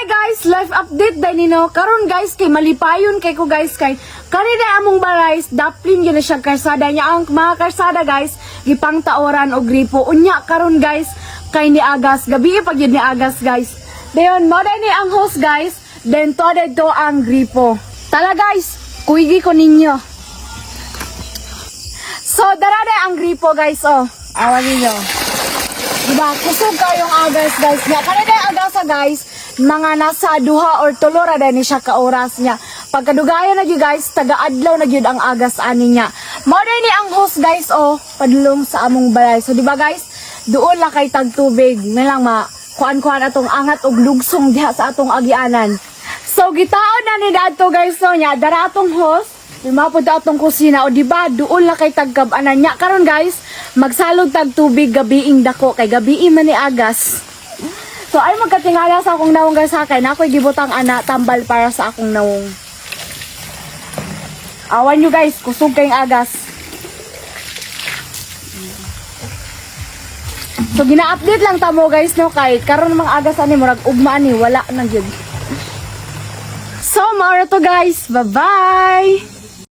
guys, live update dahil nino. Karon guys, kay malipayon kay ko guys kay kanina among barais daplin gyud na siya karsada niya ang mga karsada guys, gipang taoran og gripo. Unya karon guys, kay ni Agas, gabi pag yun ni Agas guys. Dayon mo ni ang host guys, then to ang gripo. Tala guys, kuigi ko ninyo. So darada ang gripo guys, oh. Awan ninyo. Diba, kusog kayong Agas guys niya. Kanina Agasa guys, mga nasa duha or tulora din siya ka oras niya. Pagkadugayan na yun guys, taga-adlaw na yun ang Agas ani niya. Modern ni ang host guys, oh, padulong sa among balay. So diba guys, doon lang kay tagtubig. May lang kuan-kuan atong angat og lugsong diha sa atong agianan. So gitaon na ni dadto guys no niya, dara atong host. Lumapod atong kusina o diba doon lang kay tagkab-anan niya. Karon guys, magsalog tag tubig gabiing dako kay gabii man ni Agas. So ay magkatingala sa akong nawong guys sakay na ako'y gibutang ana tambal para sa akong nawong. Awan nyo guys, kusog kayong Agas. So gina-update lang tamo guys no kay karon mga Agas ani murag ugma ni wala na gyud. So mao to guys, bye-bye.